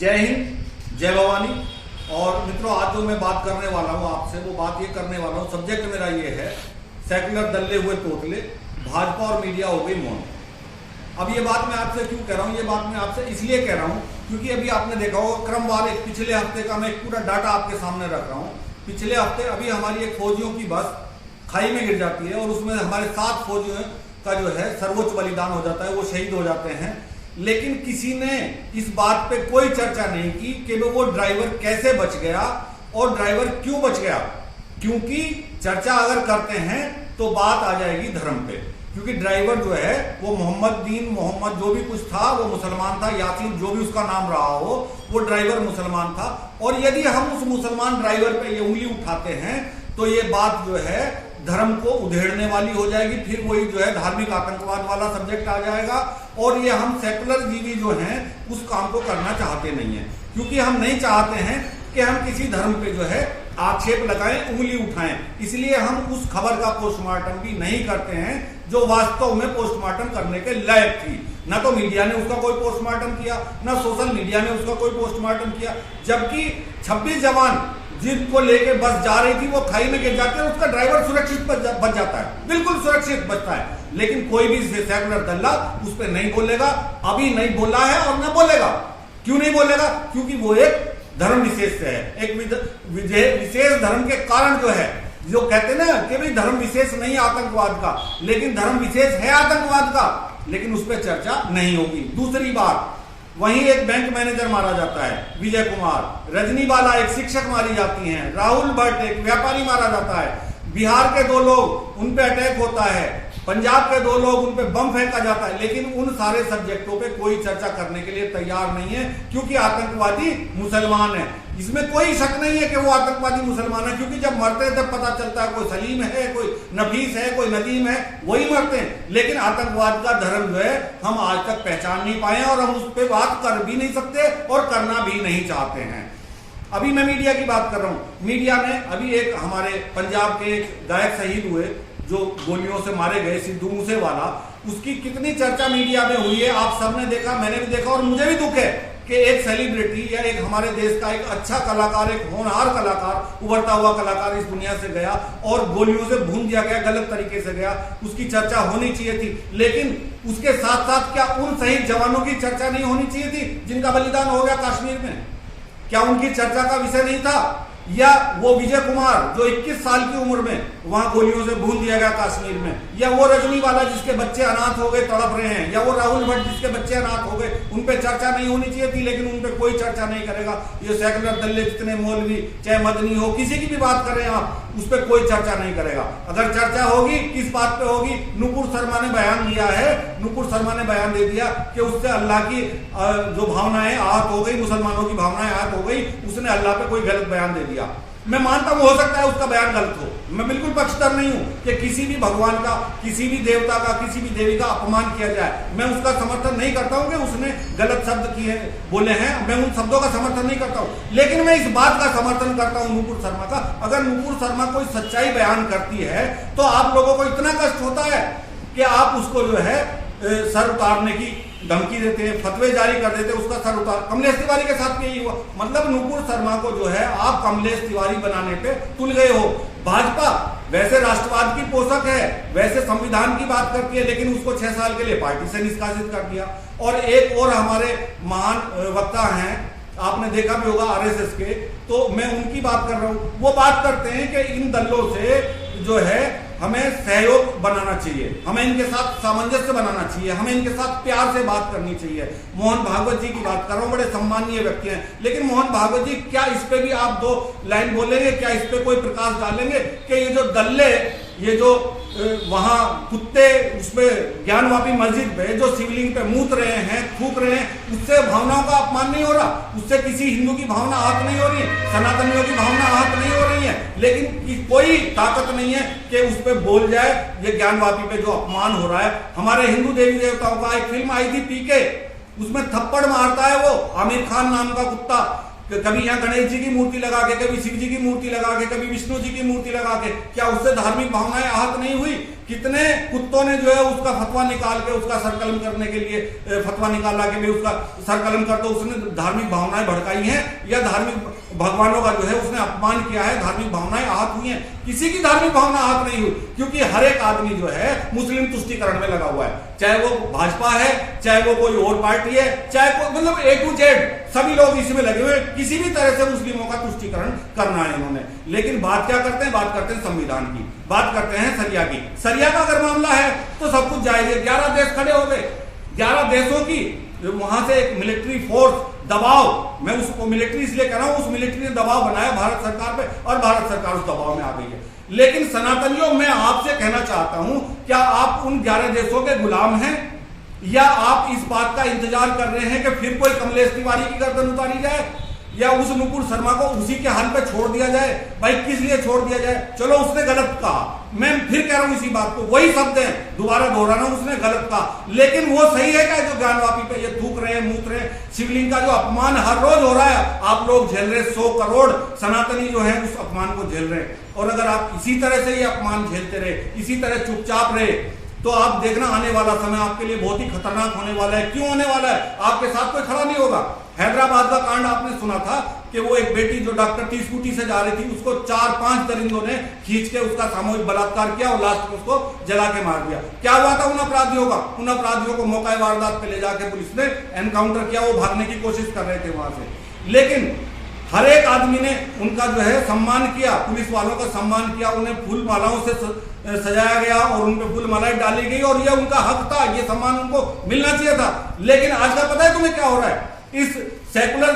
जय हिंद, जय भवानी। और मित्रों, आज जो मैं बात करने वाला हूँ आपसे, वो बात ये करने वाला हूँ, सब्जेक्ट मेरा ये है, सेकुलर दल्ले हुए तोतले, भाजपा और मीडिया हो गई मौन। अब ये बात मैं आपसे क्यों कह रहा हूँ, ये बात मैं आपसे इसलिए कह रहा हूँ क्योंकि अभी आपने देखा होगा क्रमवार एक पिछले हफ्ते का मैं एक पूरा डाटा आपके सामने रख रहा हूँ। पिछले हफ्ते अभी हमारी एक फौजियों की बस खाई में गिर जाती है और उसमें हमारे 7 फौजियों का जो है सर्वोच्च बलिदान हो जाता है, वो शहीद हो जाते हैं। लेकिन किसी ने इस बात पे कोई चर्चा नहीं की कि वो ड्राइवर कैसे बच गया और ड्राइवर क्यों बच गया। क्योंकि चर्चा अगर करते हैं तो बात आ जाएगी धर्म पे, क्योंकि ड्राइवर जो है वो मोहम्मद जो भी कुछ था वो मुसलमान था, यासीन जो भी उसका नाम रहा हो, वो ड्राइवर मुसलमान था। और यदि हम उस मुसलमान ड्राइवर पे ये उंगली उठाते हैं तो ये बात जो है धर्म को उधेड़ने वाली हो जाएगी, फिर वही जो है धार्मिक आतंकवाद वाला सब्जेक्ट आ जाएगा। और ये हम सेकुलर जीवी जो हैं उस काम को करना चाहते नहीं है, क्योंकि हम नहीं चाहते हैं कि हम किसी धर्म पे जो है आक्षेप लगाएं, उंगली उठाएं। इसलिए हम उस खबर का पोस्टमार्टम भी नहीं करते हैं जो वास्तव में पोस्टमार्टम करने के लायक थी। ना तो मीडिया ने उसका कोई पोस्टमार्टम किया, ना सोशल मीडिया ने उसका कोई पोस्टमार्टम किया। जबकि 26 जवान जिनको लेके बस जा रही थी वो खाई में गिर जाते हैं, उसका ड्राइवर सुरक्षित बच जाता है, बिल्कुल सुरक्षित बचता है। लेकिन कोई भी सेकुलर दल्ला उस पर नहीं बोलेगा, अभी नहीं बोला है और न बोलेगा। क्यों नहीं बोलेगा? क्योंकि वो एक धर्म विशेष से है, एक विशेष धर्म के कारण जो है, जो कहते हैं ना कि भाई धर्म विशेष नहीं आतंकवाद का, लेकिन धर्म विशेष है आतंकवाद का, लेकिन उस पर चर्चा नहीं होगी। दूसरी बात, वहीं एक बैंक मैनेजर मारा जाता है विजय कुमार, रजनी बाला एक शिक्षक मारी जाती हैं, राहुल भट्ट एक व्यापारी मारा जाता है, बिहार के 2 लोग उन पे अटैक होता है, पंजाब के 2 लोग उन पे बम फेंका जाता है। लेकिन उन सारे सब्जेक्टों पे कोई चर्चा करने के लिए तैयार नहीं है, क्योंकि आतंकवादी मुसलमान है। इसमें कोई शक नहीं है कि वो आतंकवादी मुसलमान है, क्योंकि जब मरते हैं तब पता चलता है कोई सलीम है, कोई नफीस है, कोई नदीम है, वही मरते हैं। लेकिन आतंकवाद का धर्म जो है हम आज तक पहचान नहीं पाए और हम उस पर बात कर भी नहीं सकते और करना भी नहीं चाहते हैं। अभी मैं मीडिया की बात कर रहा हूं। मीडिया ने अभी एक हमारे पंजाब के एक गायक शहीद हुए जो गोलियों से मारे गए, सिद्धू मूसेवाला, उसकी कितनी चर्चा मीडिया में हुई है, आप सबने देखा, मैंने भी देखा। और मुझे भी दुख है कि एक सेलिब्रिटी या एक हमारे देश का एक अच्छा कलाकार, एक होनहार कलाकार, उभरता हुआ कलाकार इस दुनिया से गया और गोलियों से भून दिया गया, गलत तरीके से गया। उसकी चर्चा होनी चाहिए थी, लेकिन उसके साथ साथ क्या उन शहीद जवानों की चर्चा नहीं होनी चाहिए थी जिनका बलिदान हो गया कश्मीर में? क्या उनकी चर्चा का विषय नहीं था? या वो विजय कुमार जो 21 साल की उम्र में वहां गोलियों से भून दिया गया कश्मीर में, या वो रजनी वाला जिसके बच्चे अनाथ हो गए तड़प रहे हैं, या वो राहुल भट्ट जिसके बच्चे अनाथ हो गए, उन पे चर्चा नहीं होनी चाहिए थी, लेकिन उन पे कोई चर्चा नहीं करेगा। ये सेकुलर दल्ले जितने मौलवी, चाहे मदनी हो, किसी की भी बात करें आप, उस पर कोई चर्चा नहीं करेगा। अगर चर्चा होगी किस बात पे होगी? नुपुर शर्मा ने बयान दिया है, नुपुर शर्मा ने बयान दे दिया कि उससे अल्लाह की जो भावनाएं आहत हो गई, मुसलमानों की भावनाएं आहत हो गई, उसने अल्लाह पे कोई गलत बयान दे दिया। मैं मानता हूं हो सकता है उसका बयान गलत हो, मैं बिल्कुल पक्षधर नहीं हूं कि किसी भी भगवान का, किसी भी देवता का, किसी भी देवी का अपमान किया जाए। मैं उसका समर्थन नहीं करता हूं कि उसने गलत शब्द किए बोले हैं, मैं उन शब्दों का समर्थन नहीं करता हूं। लेकिन मैं इस बात का समर्थन करता हूं नुपुर शर्मा का, अगर नुपुर शर्मा कोई सच्चाई बयान करती है तो आप लोगों को इतना कष्ट होता है कि आप उसको जो है सर उतारने की धमकी देते हैं, फतवे जारी कर देते हैं, उसका सर उतार। कमलेश तिवारी के साथ यही हुआ। मतलब नुपुर शर्मा को जो है आप कमलेश तिवारी बनाने पे तुल गए हो। भाजपा वैसे राष्ट्रवाद की पोषक है, वैसे संविधान की बात करती है, लेकिन उसको 6 साल के लिए पार्टी से निष्कासित कर दिया। और एक और हमारे महान वक्ता हैं, आपने देखा भी होगा आरएसएस के, तो मैं उनकी बात कर रहा हूं। वो बात करते हैं कि इन दलों से जो है हमें सहयोग बनाना चाहिए, हमें इनके साथ सामंजस्य बनाना चाहिए, हमें इनके साथ प्यार से बात करनी चाहिए। मोहन भागवत जी की बात कर रहा हूं, बड़े सम्मानीय व्यक्ति हैं, लेकिन मोहन भागवत जी, क्या इस पे भी आप 2 लाइन बोलेंगे? क्या इस पे कोई प्रकाश डालेंगे कि ये जो दल्ले, ये जो वहां कुत्ते उसमें ज्ञानवापी मस्जिद पे जो शिवलिंग पे मूत रहे हैं, थूक रहे हैं, उससे भावनाओं का अपमान नहीं हो रहा, उससे किसी हिंदू की भावना आहत नहीं हो रही है, सनातनियों की भावना आहत नहीं हो रही है, लेकिन कोई ताकत नहीं है कि उस पर बोल जाए ये ज्ञानवापी पे जो अपमान हो रहा है। हमारे हिंदू देवी देवताओं का एक फिल्म आई थी पीके, उसमें थप्पड़ मारता है वो आमिर खान नाम का कुत्ता, कभी यहाँ गणेश जी की मूर्ति लगा के, कभी शिव जी की मूर्ति लगा के, कभी विष्णु जी की मूर्ति लगा के। क्या उससे धार्मिक भावनाएं आहत नहीं हुई? कितने कुत्तों ने जो है उसका फतवा निकाल के उसका सरकलम करने के लिए फतवा निकाला कि भाई उसका सरकलम कर दो, उसने धार्मिक भावनाएं भड़काई हैं या धार्मिक भगवानों का जो है उसने अपमान किया है, धार्मिक भावनाएं आहत हुई हैं। किसी की धार्मिक भावना आहत नहीं हुई, क्योंकि हर एक आदमी जो है मुस्लिम तुष्टिकरण में लगा हुआ है, चाहे वो भाजपा है, चाहे वो कोई और पार्टी है, चाहे कोई, मतलब A to Z सभी लोग इसमें लगे हुए, किसी भी तरह से मुस्लिमों का तुष्टिकरण करना है इन्होंने। लेकिन बात क्या करते हैं, बात करते हैं संविधान की, बात करते हैं सरिया की। सरिया का अगर मामला है तो सब कुछ जायज है। 11 देश खड़े हो गए, 11 देशों की वहां से एक मिलिट्री फोर्स दबाव, मैं उसको मिलिट्री इसलिए कह रहा हूं, उस मिलिट्री ने दबाव बनाया भारत सरकार पे और भारत सरकार उस दबाव में आ गई है। लेकिन सनातनियों, मैं आपसे कहना चाहता हूं, क्या आप उन 11 देशों के गुलाम हैं या आप इस बात का इंतजार कर रहे हैं कि फिर कोई कमलेश तिवारी की गर्दन उतारी जाए या उस नुपुर शर्मा को उसी के हाल पे छोड़ दिया जाए? भाई किस लिए छोड़ दिया जाए? चलो उसने गलत कहा, मैं फिर कह रहा हूं इसी बात को, वही शब्द है, दोबारा दोहराना, उसने गलत कहा, लेकिन वो सही है क्या जो ज्ञानवापी पे ये थूक रहे हैं, मूत रहे हैं? शिवलिंग का जो अपमान हर रोज हो रहा है, आप लोग झेल रहे, 100 करोड़ सनातनी जो है उस अपमान को झेल रहे हैं। और अगर आप इसी तरह से ये अपमान झेलते रहे, इसी तरह चुपचाप रहे, तो आप देखना आने वाला समय आपके लिए बहुत ही खतरनाक होने वाला है। क्यों होने वाला है? आपके साथ कोई खड़ा नहीं होगा। हैदराबाद का कांड आपने सुना था कि वो एक बेटी जो डॉक्टर की स्कूटी से जा रही थी, उसको 4-5 दरिंदों ने खींच के उसका सामूहिक बलात्कार किया और लास्ट में उसको जला के मार दिया। क्या हुआ था उन अपराधियों का? उन अपराधियों को मौका वारदात पे ले जाके पुलिस ने एनकाउंटर किया, वो भागने की कोशिश कर रहे थे वहां से। लेकिन हर एक आदमी ने उनका जो है सम्मान किया, पुलिस वालों का सम्मान किया, उन्हें फूल मालाओं से सजाया गया और उन पे फूल मालाएं डाली गई और यह उनका हक था, ये सम्मान उनको मिलना चाहिए था। लेकिन आज का पता है तुम्हें क्या हो रहा है? इस सेकुलर,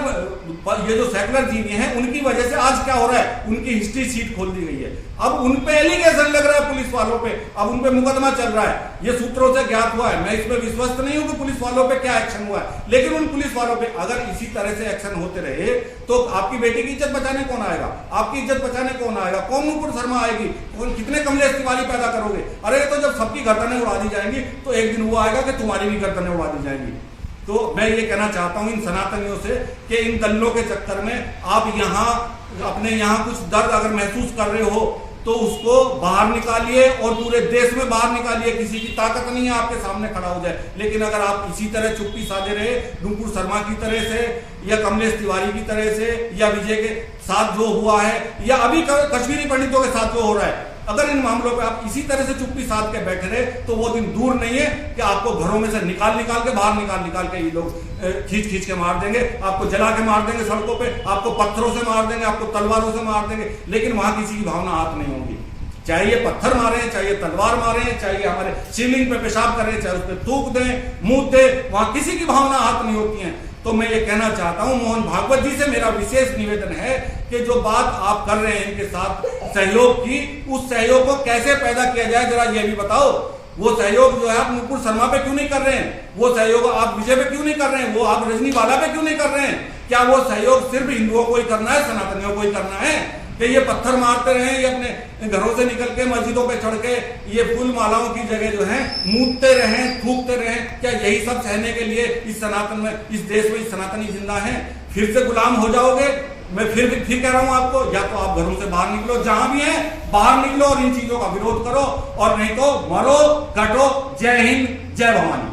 ये जो सेकुलर जीवी हैं उनकी वजह से आज क्या हो रहा है, उनकी हिस्ट्री शीट खोल दी गई है। अब उन पे एलिगेशन लग रहा है पुलिस वालों पे, अब उन पे मुकदमा चल रहा है। ये सूत्रों से ज्ञात हुआ है, मैं इसमें विश्वस्त नहीं हूं कि पुलिस वालों पे क्या एक्शन हुआ है, लेकिन उन पुलिस वालों पे अगर इसी तरह से एक्शन होते रहे तो आपकी बेटी की इज्जत बचाने कौन आएगा? आपकी इज्जत बचाने कौन आएगा? कौन नुपुर शर्मा आएगी? कितने कमलेश तिवारी पैदा करोगे? अरे तो जब सबकी गर्दनें उड़ा दी जाएंगी तो एक दिन वो आएगा कि तुम्हारी भी गर्दनें उड़ा दी जाएंगी। तो मैं ये कहना चाहता हूं इन सनातनियों से कि इन दल्लों के चक्कर में आप अपने यहाँ कुछ दर्द अगर महसूस कर रहे हो तो उसको बाहर निकालिए और पूरे देश में बाहर निकालिए। किसी की ताकत नहीं है आपके सामने खड़ा हो जाए। लेकिन अगर आप इसी तरह चुप्पी साधे रहे, नुपुर शर्मा की तरह से या कमलेश तिवारी की तरह से या विजय के साथ जो हुआ है या अभी कश्मीरी पंडितों के साथ जो हो रहा है, अगर इन मामलों पे आप इसी तरह से चुप्पी साध के बैठे रहे तो वो दिन दूर नहीं है कि आपको घरों में से निकाल के बाहर निकाल के ये लोग खींच के मार देंगे, आपको जला के मार देंगे सड़कों पे, आपको पत्थरों से मार देंगे, आपको तलवारों से मार देंगे। लेकिन वहां किसी की भावना हाथ नहीं होगी, चाहे ये पत्थर मारे, चाहे ये तलवार मारे, चाहे हमारे शिवलिंग पे पेशाब करें, चाहे उस पर थूक दें, मुंह दे, वहां किसी की भावना हाथ नहीं होती है। तो मैं ये कहना चाहता हूं मोहन भागवत जी से मेरा विशेष निवेदन है कि जो बात आप कर रहे हैं इनके साथ सहयोग की, उस सहयोग को कैसे पैदा किया जाए जरा ये भी बताओ। वो सहयोग जो है आप नुपुर शर्मा पे क्यों नहीं कर रहे हैं? वो सहयोग आप विजय पे क्यों नहीं कर रहे हैं? वो आप रजनीवाला पे क्यों नहीं कर रहे हैं? क्या वो सहयोग सिर्फ हिंदुओं को ही करना है, सनातनियों को ही करना है कि ये पत्थर मारते रहे, ये अपने घरों से निकल के मस्जिदों पे चढ़ के ये फूल मालाओं की जगह जो है मूतते रहे, थूकते रहे? क्या यही सब सहने के लिए इस सनातन में, इस देश में इस सनातनी जिंदा है? फिर से गुलाम हो जाओगे? मैं फिर कह रहा हूं आपको, या तो आप घरों से बाहर निकलो, जहां भी हैं बाहर निकलो और इन चीजों का विरोध करो, और नहीं तो मरो कटो। जय हिंद, जय भवानी।